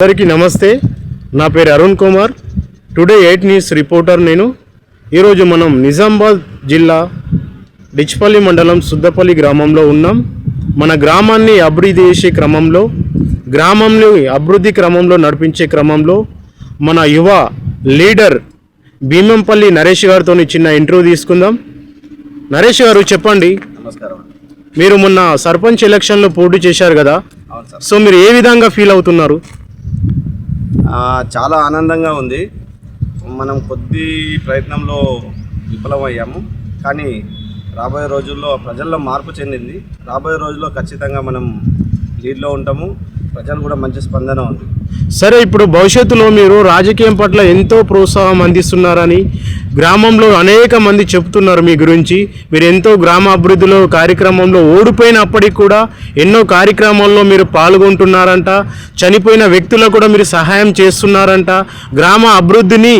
అందరికీ నమస్తే. నా పేరు Arun Kumar. Today 8 news reporter. నేను ఈరోజు మనం నిజామాబాద్ జిల్లా డిచ్పల్లి మండలం సుద్దపల్లి గ్రామంలో ఉన్నాం. మన గ్రామాన్ని అభివృద్ధి చేసే క్రమంలో, గ్రామంని అభివృద్ధి క్రమంలో నడిపించే క్రమంలో మన యువ లీడర్ భీమంపల్లి నరేష్ గారితో చిన్న ఇంటర్వ్యూ తీసుకుందాం. నరేష్ గారు చెప్పండి, నమస్కారం. మీరు మొన్న సర్పంచ్ ఎలక్షన్లో పోటీ చేశారు కదా, సో మీరు ఏ విధంగా ఫీల్ అవుతున్నారు? చాలా ఆనందంగా ఉంది. మనం కొద్ది ప్రయత్నంలో విఫలమయ్యాము, కానీ రాబోయే రోజుల్లో ప్రజల్లో మార్పు చెందింది. రాబోయే రోజుల్లో ఖచ్చితంగా మనం లీడ్లో ఉంటాము. ప్రజలు కూడా మంచి స్పందన ఉంది. సరే, ఇప్పుడు భవిష్యత్తులో మీరు రాజకీయం పట్ల ఎంతో ప్రోత్సాహం అందిస్తున్నారని గ్రామంలో అనేక మంది చెప్తున్నారు మీ గురించి. మీరు ఎంతో గ్రామ అభివృద్ధిలో కార్యక్రమంలో ఓడిపోయినప్పటికీ కూడా ఎన్నో కార్యక్రమాల్లో మీరు పాల్గొంటున్నారంట. చనిపోయిన వ్యక్తులకు కూడా మీరు సహాయం చేస్తున్నారంట. గ్రామ అభివృద్ధిని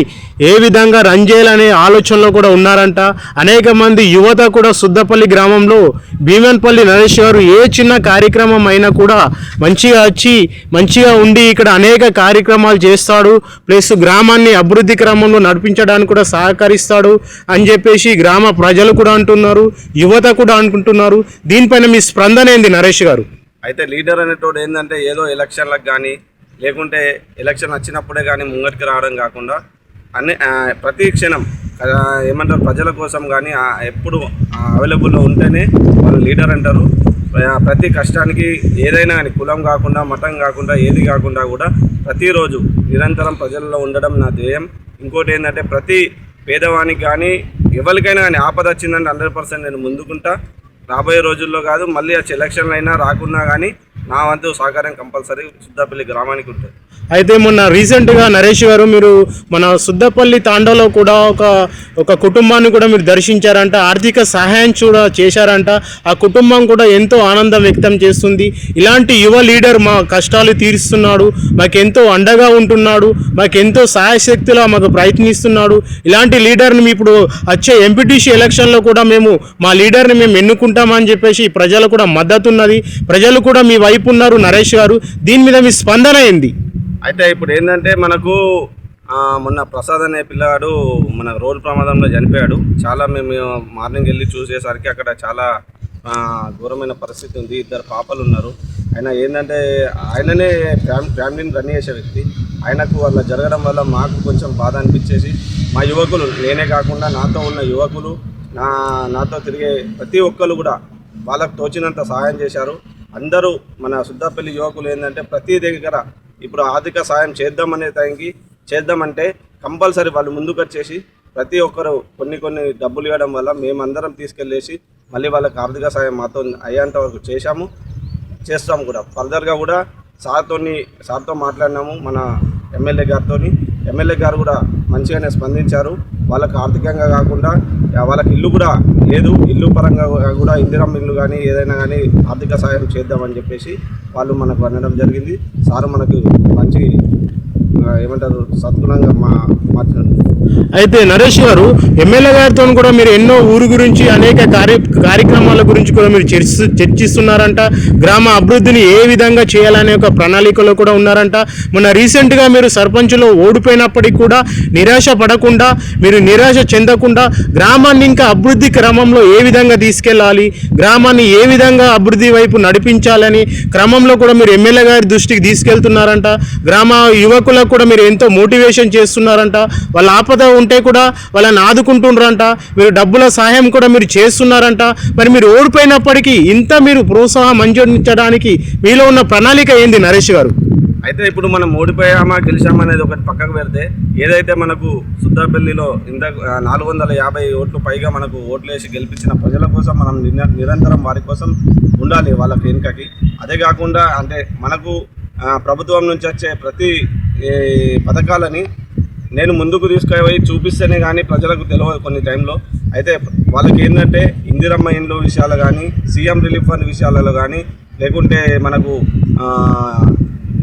ఏ విధంగా రన్ చేయాలనే ఆలోచనలో కూడా ఉన్నారంట. అనేక మంది యువత కూడా సుద్దపల్లి గ్రామంలో భీమన్పల్లి నరేష్ గారు ఏ చిన్న కార్యక్రమం అయినా కూడా మంచిగా వచ్చి మంచిగా ఉండి ఇక్కడ అనేక కార్యక్రమాలు చేస్తాడు, ప్లస్ గ్రామాన్ని అభివృద్ధి క్రమంలో నడిపించడానికి కూడా సహకరిస్తాడు అని చెప్పేసి గ్రామ ప్రజలు కూడా అంటున్నారు, యువత కూడా అనుకుంటున్నారు. దీనిపైన మీ స్పందన ఏంది నరేష్ గారు? అయితే లీడర్ అనేటోడు ఏంటంటే ఏదో ఎలక్షన్లకు కానీ లేకుంటే ఎలక్షన్ వచ్చినప్పుడే కానీ ముంగటికి రావడం కాకుండా అన్ని ప్రతి క్షణం ఏమంటారు ప్రజల కోసం కానీ ఎప్పుడు అవైలబుల్లో ఉంటేనే వాళ్ళు లీడర్ అంటారు. ప్రతి కష్టానికి ఏదైనా కానీ కులం కాకుండా మతం కాకుండా ఏది కాకుండా కూడా ప్రతిరోజు నిరంతరం ప్రజల్లో ఉండడం నా ధ్యేయం. ఇంకోటి ఏంటంటే ప్రతి పేదవానికి కానీ ఎవరికైనా కానీ ఆపద వచ్చిందంటే 100% నేను ముందుకుంటా. రాబోయే రోజుల్లో కాదు, మళ్ళీ ఆ ఎలక్షన్లు అయినా రాకున్నా కానీ నా వంతు సహకారం కంపల్సరీ సుద్దపల్లి గ్రామానికి ఉంటుంది. అయితే మొన్న రీసెంట్గా నరేష్ గారు మీరు మన సుద్దపల్లి తాండాలో కూడా ఒక కుటుంబాన్ని కూడా మీరు దర్శించారంట, ఆర్థిక సహాయం కూడా చేశారంట. ఆ కుటుంబం కూడా ఎంతో ఆనందం వ్యక్తం చేస్తుంది. ఇలాంటి యువ లీడర్ మా కష్టాలు తీరుస్తున్నాడు, మాకెంతో అండగా ఉంటున్నాడు, మాకెంతో సహాయశక్తిలో మాకు ప్రయత్నిస్తున్నాడు. ఇలాంటి లీడర్ని ఇప్పుడు వచ్చే ఎంపీటీసీ ఎలక్షన్లో కూడా మా లీడర్ని మేము ఎన్నుకుంటామని చెప్పేసి ప్రజలు కూడా మద్దతు ఉన్నది. ప్రజలు కూడా మీ వైపు ఉన్నారు నరేష్ గారు. దీని మీద మీ స్పందన ఏంది? అయితే ఇప్పుడు ఏంటంటే మనకు మొన్న ప్రసాద్ అనే పిల్లగాడు మన రోడ్డు ప్రమాదంలో చనిపోయాడు. చాలా మేము మార్నింగ్ వెళ్ళి చూసేసరికి అక్కడ చాలా ఘోరమైన పరిస్థితి ఉంది. 2 పాపలు ఉన్నారు. ఆయన ఏంటంటే ఆయననే ఫ్యామిలీని రన్ చేసే వ్యక్తి. ఆయనకు అలా జరగడం వల్ల మాకు కొంచెం బాధ అనిపించేసి మా యువకులు, నేనే కాకుండా నాతో ఉన్న యువకులు, నాతో తిరిగే ప్రతి ఒక్కరు కూడా వాళ్ళకు తోచినంత సహాయం చేశారు. అందరూ మన సుద్దపల్లి యువకులు ఏంటంటే ప్రతి దగ్గర ఇప్పుడు ఆర్థిక సాయం చేద్దామనే టైంకి చేద్దామంటే కంపల్సరీ వాళ్ళు ముందుకు వచ్చేసి ప్రతి ఒక్కరు కొన్ని డబ్బులు ఇవ్వడం వల్ల మేమందరం తీసుకెళ్ళేసి మళ్ళీ వాళ్ళకి ఆర్థిక సాయం మాతో అయ్యేంత వరకు చేస్తాము కూడా. ఫర్దర్గా కూడా సార్తో మాట్లాడినాము, మన ఎమ్మెల్యే గారితో. ఎమ్మెల్యే గారు కూడా మంచిగానే స్పందించారు. వాళ్ళకి ఆర్థికంగా కాకుండా వాళ్ళకి ఇల్లు కూడా లేదు, ఇల్లు పరంగా కూడా ఇందిరమ్మ ఇల్లు కానీ ఏదైనా కానీ ఆర్థిక సాయం చేద్దామని చెప్పేసి వాళ్ళు మనకు అనడం జరిగింది. సార్ మనకు మంచి ఏమంటారు సద్గుణంగా మాట్లాడారు. అయితే నరేష్ గారు, ఎమ్మెల్యే గారితో కూడా మీరు ఎన్నో ఊరు గురించి అనేక కార్యక్రమాల గురించి కూడా మీరు చర్చిస్తున్నారంట. గ్రామ అభివృద్ధిని ఏ విధంగా చేయాలనే ఒక ప్రణాళికలో కూడా ఉన్నారంట. మొన్న రీసెంట్గా మీరు సర్పంచ్లో ఓడిపోయినప్పటికీ కూడా నిరాశ పడకుండా, మీరు నిరాశ చెందకుండా గ్రామాన్ని ఇంకా అభివృద్ధి క్రమంలో ఏ విధంగా తీసుకెళ్ళాలి, గ్రామాన్ని ఏ విధంగా అభివృద్ధి వైపు నడిపించాలని క్రమంలో కూడా మీరు ఎమ్మెల్యే గారి దృష్టికి తీసుకెళ్తున్నారంట. గ్రామ యువకులకు కూడా మీరు ఎంతో మోటివేషన్ చేస్తున్నారంట. వాళ్ళ ఆపద ఉంటే కూడా వాళ్ళని ఆదుకుంటున్నారంట. మీరు డబ్బుల సహాయం కూడా మీరు చేస్తున్నారంట. మరి మీరు ఓడిపోయినప్పటికీ ఇంత మీరు ప్రోత్సాహం అందించడానికి మీలో ఉన్న ప్రణాళిక ఏంది నరేష్ గారు? అయితే ఇప్పుడు మనం ఓడిపోయామా గెలిచామా అనేది ఒకటి పక్కకు పెడితే, ఏదైతే మనకు సుద్దపల్లిలో 450 ఓట్లు పైగా మనకు ఓట్లు వేసి గెలిపించిన ప్రజల కోసం మనం నిరంతరం వారి కోసం ఉండాలి, వాళ్ళకి వెనుకకి. అదే కాకుండా అంటే మనకు ప్రభుత్వం నుంచి వచ్చే ప్రతి పథకాలని నేను ముందుకు తీసుకుపోయి చూపిస్తేనే కానీ ప్రజలకు తెలియదు కొన్ని టైంలో. అయితే వాళ్ళకి ఏంటంటే ఇందిరమ్మ ఇండ్లు విషయాలు కానీ, సీఎం రిలీఫ్ ఫండ్ విషయాలలో కానీ, లేకుంటే మనకు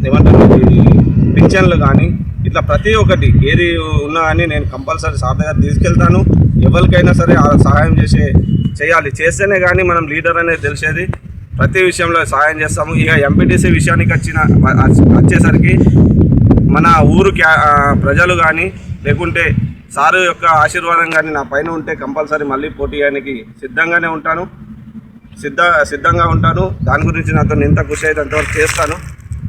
ఏమంటారు పింఛన్లు కానీ, ఇట్లా ప్రతి ఒక్కటి ఏది ఉన్నా కానీ నేను కంపల్సరీ సార్ దగ్గర తీసుకెళ్తాను. ఎవరికైనా సరే సహాయం చేయాలి, చేస్తేనే కానీ మనం లీడర్ అనేది తెలిసేది. ప్రతి విషయంలో సహాయం చేస్తాము. ఇక ఎంపీటీసీ విషయానికి వచ్చేసరికి మన ఊరు ప్రజలు కానీ లేకుంటే సారు యొక్క ఆశీర్వాదం కానీ నా పైన ఉంటే కంపల్సరీ మళ్ళీ పోటీ చేయడానికి సిద్ధంగా ఉంటాను. దాని గురించి నాతో ఎంత కృషి అయితే అంతవరకు చేస్తాను.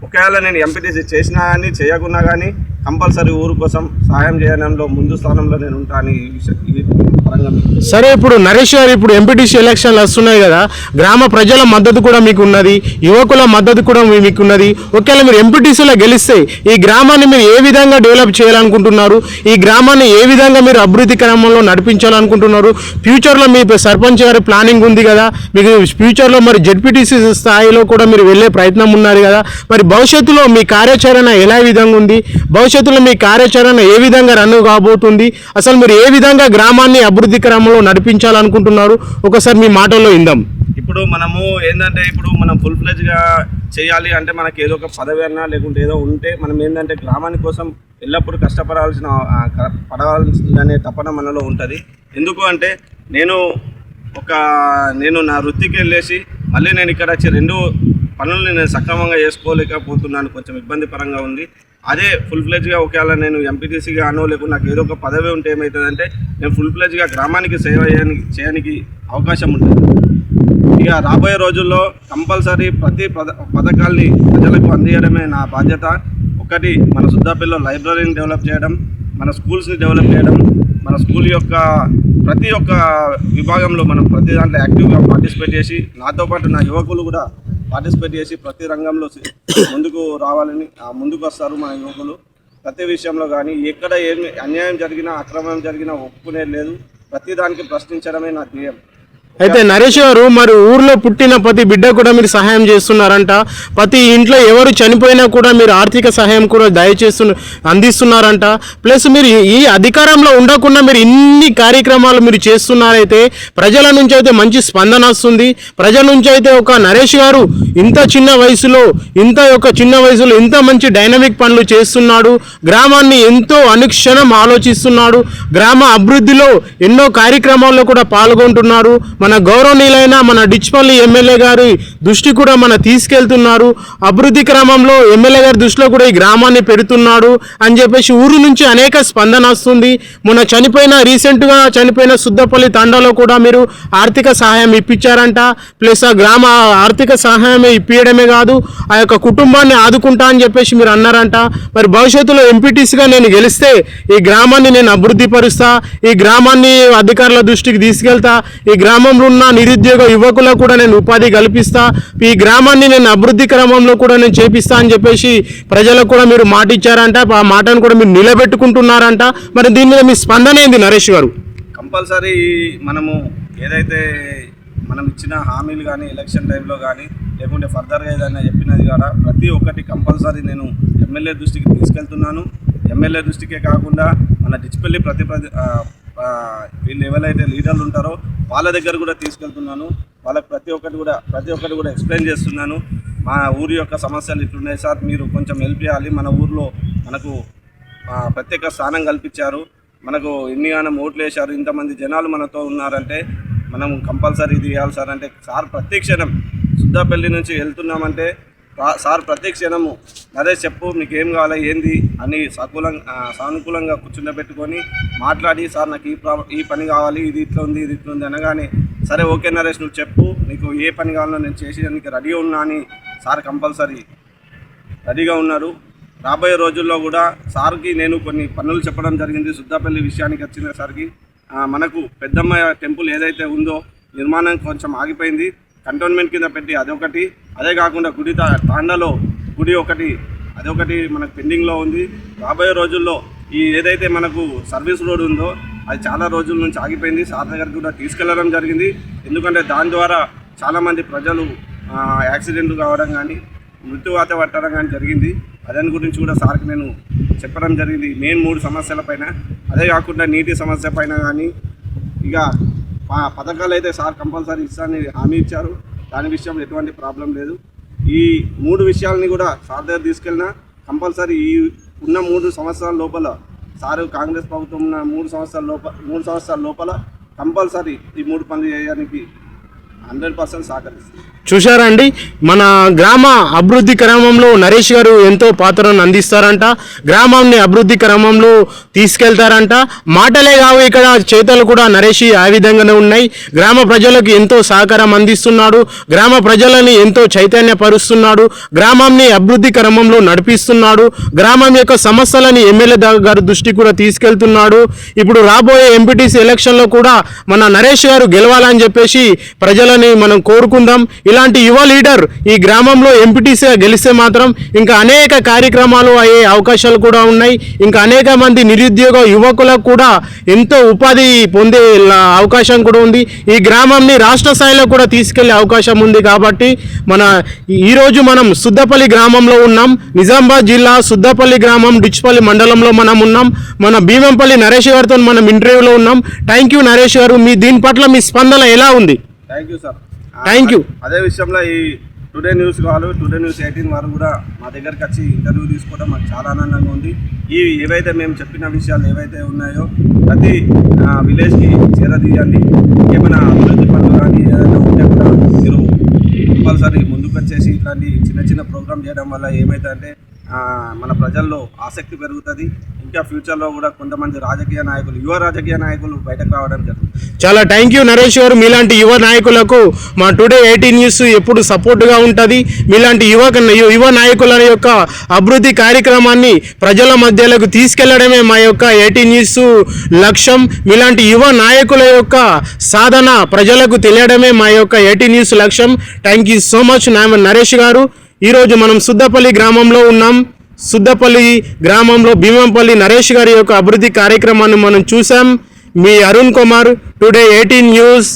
ఒకవేళ నేను ఎంపీటీసీ చేసినా కానీ చేయకున్నా కానీ కంపల్సరీ ఊరు కోసం సహాయం చేయడంలో ముందు స్థానంలో నేను ఉంటాను. ఈ పరంగా సరే, ఇప్పుడు నరేష్ గారు, ఇప్పుడు ఎంపీటీసీ ఎలక్షన్లు వస్తున్నాయి కదా, గ్రామ ప్రజల మద్దతు కూడా మీకు ఉన్నది, యువకుల మద్దతు కూడా మీకు ఉన్నది. ఒకవేళ మీరు ఎంపీటీసీలో గెలిస్తే ఈ గ్రామాన్ని మీరు ఏ విధంగా డెవలప్ చేయాలనుకుంటున్నారు? ఈ గ్రామాన్ని ఏ విధంగా మీరు అభివృద్ధి క్రమంలో నడిపించాలనుకుంటున్నారు? ఫ్యూచర్లో మీ సర్పంచ్ గారి ప్లానింగ్ ఉంది కదా, మీకు ఫ్యూచర్లో మరి జెడ్పీటీసీ స్థాయిలో కూడా మీరు వెళ్ళే ప్రయత్నం ఉన్నారు కదా, మరి భవిష్యత్తులో మీ కార్యాచరణ ఎలా విధంగా ఉంది? భవిష్యత్తులో మీ కార్యాచరణ ఏ విధంగా రన్ కాబోతుంది? అసలు మీరు ఏ విధంగా గ్రామాన్ని అభివృద్ధి క్రమంలో నడిపించాలనుకుంటున్నారు? ఒకసారి మీ మాటల్లో ఇందాం. ఇప్పుడు మనము ఏంటంటే, ఇప్పుడు మనం ఫుల్ ఫ్లెజ్గా చేయాలి అంటే మనకి ఏదో ఒక పదవి అన్నా లేకుంటే ఏదో ఉంటే మనం ఏంటంటే గ్రామాని కోసం ఎల్లప్పుడూ పడవలసిందనే తపన మనలో ఉంటుంది. ఎందుకు అంటే నేను నా వృత్తికి వెళ్ళేసి మళ్ళీ నేను ఇక్కడ వచ్చి 2 పనులని నేను సక్రమంగా చేసుకోలేకపోతున్నాను, కొంచెం ఇబ్బందికరంగా ఉంది. అదే ఫుల్ ఫ్లెజ్గా ఒకవేళ నేను ఎంపీటీసీగా అనో లేకుండా నాకు ఏదో ఒక పదవి ఉంటే ఏమవుతుందంటే నేను ఫుల్ ఫ్లెజ్గా గ్రామానికి సేవ చేయడానికి అవకాశం ఉంటుంది. ఇక రాబోయే రోజుల్లో కంపల్సరీ ప్రతి పథకాల్ని ప్రజలకు అందించడమే నా బాధ్యత. ఒకటి, మన సుద్దాపల్లిలో లైబ్రరీని డెవలప్ చేయడం, మన స్కూల్స్ని డెవలప్ చేయడం, మన స్కూల్ యొక్క ప్రతి ఒక్క విభాగంలో మనం ప్రతి దాంట్లో యాక్టివ్గా పార్టిసిపేట్ చేసి, నాతో పాటు నా యువకులు కూడా పార్టిసిపేట్ చేసి ప్రతి రంగంలో ముందుకు రావాలని ముందుకు వస్తారు మన యువకులు. ప్రతి విషయంలో కానీ ఎక్కడ ఏమి అన్యాయం జరిగినా అక్రమం జరిగినా ఒప్పుకునేది లేదు. ప్రతి దానికి ప్రశ్నించడమే నా ధ్యేయం. అయితే నరేష్ గారు, మరి ఊర్లో పుట్టిన ప్రతి బిడ్డ కూడా మీరు సహాయం చేస్తున్నారంట, ప్రతి ఇంట్లో ఎవరు చనిపోయినా కూడా మీరు ఆర్థిక సహాయం కూడా అందిస్తున్నారంట. ప్లస్ మీరు ఈ అధికారంలో ఉండకుండా మీరు ఇన్ని కార్యక్రమాలు మీరు చేస్తున్నారైతే ప్రజల నుంచి అయితే మంచి స్పందన వస్తుంది. ప్రజల నుంచి అయితే ఒక నరేష్ గారు ఇంత చిన్న వయసులో ఇంత మంచి డైనమిక్ పనులు చేస్తున్నాడు, గ్రామాన్ని ఎంతో అనుక్షణం ఆలోచిస్తున్నాడు, గ్రామ అభివృద్ధిలో ఎన్నో కార్యక్రమాల్లో కూడా పాల్గొంటున్నారు. మన గౌరవనీయులైన మన డిచ్పల్లి ఎమ్మెల్యే గారి దృష్టి కూడా మన తీసుకెళ్తున్నారు. అభివృద్ధి క్రమంలో ఎమ్మెల్యే గారి దృష్టిలో కూడా ఈ గ్రామాన్ని పెడుతున్నాడు అని చెప్పేసి ఊరు నుంచి అనేక స్పందన వస్తుంది. రీసెంట్గా చనిపోయిన సుద్దపల్లి తండాలో కూడా మీరు ఆర్థిక సహాయం ఇప్పించారంట. ప్లస్ ఆ గ్రామ ఆర్థిక సహాయం ఇప్పించడమే కాదు, ఆ యొక్క కుటుంబాన్ని ఆదుకుంటా అని చెప్పేసి మీరు అన్నారంట. మరి భవిష్యత్తులో ఎంపీటీసీగా నేను గెలిస్తే ఈ గ్రామాన్ని నేను అభివృద్ధి పరుస్తా, ఈ గ్రామాన్ని అధికారుల దృష్టికి తీసుకెళ్తా, ఈ గ్రామంలో ఉన్న నిరుద్యోగ యువకులకు కూడా నేను ఉపాధి కల్పిస్తా, ఈ గ్రామాన్ని నేను అభివృద్ధి క్రమంలో కూడా నేను చేపిస్తా అని చెప్పేసి ప్రజలకు కూడా మీరు మాట ఇచ్చారంట. ఆ మాటను కూడా మీరు నిలబెట్టుకుంటున్నారంట. మరి దీని మీద మీ స్పందన ఏంది నరేష్ గారు? కంపల్సరీ మనము ఏదైతే మనం ఇచ్చిన హామీలు కానీ ఎలక్షన్ టైంలో కానీ లేకుంటే ఫర్దర్గా ఏదైనా చెప్పినది కూడా ప్రతి ఒక్కటి కంపల్సరీ నేను ఎమ్మెల్యే దృష్టికి తీసుకెళ్తున్నాను. ఎమ్మెల్యే దృష్టికే కాకుండా మన డిచ్పల్లి వీళ్ళు ఎవరైతే లీడర్లు ఉంటారో వాళ్ళ దగ్గర కూడా తీసుకెళ్తున్నాను. వాళ్ళకి ప్రతి ఒక్కటి కూడా ఎక్స్ప్లెయిన్ చేస్తున్నాను. మా ఊరి యొక్క సమస్యలు ఇట్లున్నాయి సార్, మీరు కొంచెం హెల్ప్ చేయాలి, మన ఊర్లో మనకు ప్రత్యేక స్థానం కల్పించారు, మనకు ఎన్నిగానో ఓట్లు వేశారు, ఇంతమంది జనాలు మనతో ఉన్నారంటే మనం కంపల్సరీ ఇది చేయాలి సార్ అంటే సార్ ప్రతి క్షణం సుద్దాపల్లి నుంచి వెళ్తున్నామంటే సార్ ప్రతి క్షణము నరేష్ చెప్పు మీకు ఏం కావాలి ఏంది అని సానుకూలంగా కూర్చుండబెట్టుకొని మాట్లాడి సార్ నాకు ఈ పని కావాలి, ఇది ఇట్లా ఉంది అనగానే సరే ఓకే నరేష్ నువ్వు చెప్పు, నీకు ఏ పని కావాలో నేను చేసేదానికి రెడీగా ఉన్నా అని సార్ కంపల్సరీ రెడీగా ఉన్నారు. రాబోయే రోజుల్లో కూడా సార్కి నేను కొన్ని పనులు చెప్పడం జరిగింది. సుద్దాపల్లి విషయానికి వచ్చినసరికి మనకు పెద్దమ్మ టెంపుల్ ఏదైతే ఉందో నిర్మాణం కొంచెం ఆగిపోయింది, కంటోన్మెంట్ కింద పెట్టి అదొకటి, అదే కాకుండా తాండాలో గుడి అదొకటి మనకు పెండింగ్లో ఉంది. రాబోయే రోజుల్లో ఈ ఏదైతే మనకు సర్వీస్ రోడ్ ఉందో అది చాలా రోజుల నుంచి ఆగిపోయింది. సార్ దగ్గర కూడా తీసుకెళ్లడం జరిగింది. ఎందుకంటే దాని ద్వారా చాలామంది ప్రజలు యాక్సిడెంట్లు కావడం కానీ మృత్యువాత పట్టడం కానీ జరిగింది. అదని గురించి కూడా సార్కి నేను చెప్పడం జరిగింది, మెయిన్ 3 సమస్యల పైన. అదే కాకుండా నీటి సమస్య పైన కానీ ఇక పథకాలు అయితే సార్ కంపల్సరీ ఇస్తానని హామీ ఇచ్చారు. దాని విషయంలో ఎటువంటి ప్రాబ్లం లేదు. ఈ 3 విషయాలని కూడా సార్ దగ్గర తీసుకెళ్ళినా కంపల్సరీ ఈ ఉన్న 3 సంవత్సరాల లోపల సారు కాంగ్రెస్ ప్రభుత్వం ఉన్న 3 సంవత్సరాల లోపల కంపల్సరీ ఈ 3 పనులు చేయడానికి 100% సహకరిస్తుంది. చూశారండి, మన గ్రామ అభివృద్ధి క్రమంలో నరేష్ గారు ఎంతో పాత్రను అందిస్తారంట, గ్రామాన్ని అభివృద్ధి క్రమంలో తీసుకెళ్తారంట. మాటలే కావు, ఇక్కడ చేతలు కూడా నరేష్ ఆ విధంగానే ఉన్నాయి. గ్రామ ప్రజలకు ఎంతో సహకారం అందిస్తున్నాడు, గ్రామ ప్రజలని ఎంతో చైతన్యపరుస్తున్నాడు, గ్రామాన్ని అభివృద్ధి క్రమంలో నడిపిస్తున్నాడు, గ్రామం యొక్క సమస్యలని ఎమ్మెల్యే గారి దృష్టి కూడా తీసుకెళ్తున్నాడు. ఇప్పుడు రాబోయే ఎంపీటీసీ ఎలక్షన్లో కూడా మన నరేష్ గారు గెలవాలని చెప్పేసి ప్రజలని మనం కోరుకుందాం. ఇలాంటి యువ లీడర్ ఈ గ్రామంలో ఎంపీటీసీగా గెలిస్తే మాత్రం ఇంకా అనేక కార్యక్రమాలు అయ్యే అవకాశాలు కూడా ఉన్నాయి. ఇంకా అనేక మంది నిరుద్యోగ యువకులకు కూడా ఎంతో ఉపాధి పొందే అవకాశం కూడా ఉంది. ఈ గ్రామాన్ని రాష్ట్ర స్థాయిలో కూడా తీసుకెళ్లే అవకాశం ఉంది. కాబట్టి ఈరోజు మనం సుద్దపల్లి గ్రామంలో ఉన్నాం. నిజామాబాద్ జిల్లా సుద్దపల్లి గ్రామం డిచ్పల్లి మండలంలో మనం ఉన్నాం. మన భీమంపల్లి నరేష్ గారితో మనం ఇంటర్వ్యూలో ఉన్నాం. థ్యాంక్ యూ నరేష్ గారు, దీని పట్ల మీ స్పందన ఎలా ఉంది? Thank you sir. Thank you. అదే విషయంలో ఈ టుడే న్యూస్ వాళ్ళు టుడే న్యూస్ 18 వారు కూడా మా దగ్గరికి వచ్చి ఇంటర్వ్యూ తీసుకోవడం మాకు చాలా ఆనందంగా ఉంది. ఏవైతే మేము చెప్పిన విషయాలు ఏవైతే ఉన్నాయో ప్రతి విలేజ్కి చేరదీయండి. ఏమైనా అభివృద్ధి పనులు కానీ ఏదైనా ఉంటే కూడా మీరు కంపల్సరీ ముందుకు వచ్చేసి ఇట్లాంటి చిన్న చిన్న ప్రోగ్రామ్ చేయడం వల్ల ఏమైతే అంటే మన ప్రజల్లో ఆసక్తి పెరుగుతుంది. ఇంకా ఫ్యూచర్లో కూడా కొంతమంది రాజకీయ నాయకులు, యువ రాజకీయ నాయకులు బయటకు రావడం జరుగుతుంది. చాలా థ్యాంక్ యూ నరేష్ గారు. మీలాంటి యువ నాయకులకు మా టుడే 18 న్యూస్ ఎప్పుడు సపోర్ట్గా ఉంటుంది. మీలాంటి యువ నాయకుల యొక్క అభివృద్ధి కార్యక్రమాన్ని ప్రజల మధ్యలోకి తీసుకెళ్లడమే మా యొక్క 18 న్యూస్ లక్ష్యం. మీలాంటి యువ నాయకుల యొక్క సాధన ప్రజలకు తెలియడమే మా యొక్క 18 న్యూస్ లక్ష్యం. Thank you so much Naresh గారు. ఈరోజు మనం సుద్దపల్లి గ్రామంలో ఉన్నాం. సుద్దపల్లి గ్రామంలో భీమంపల్లి నరేష్ గారి యొక్క అభివృద్ధి కార్యక్రమాన్ని మనం చూసాం. మీ అరుణ్ కుమార్, టుడే 18 న్యూస్.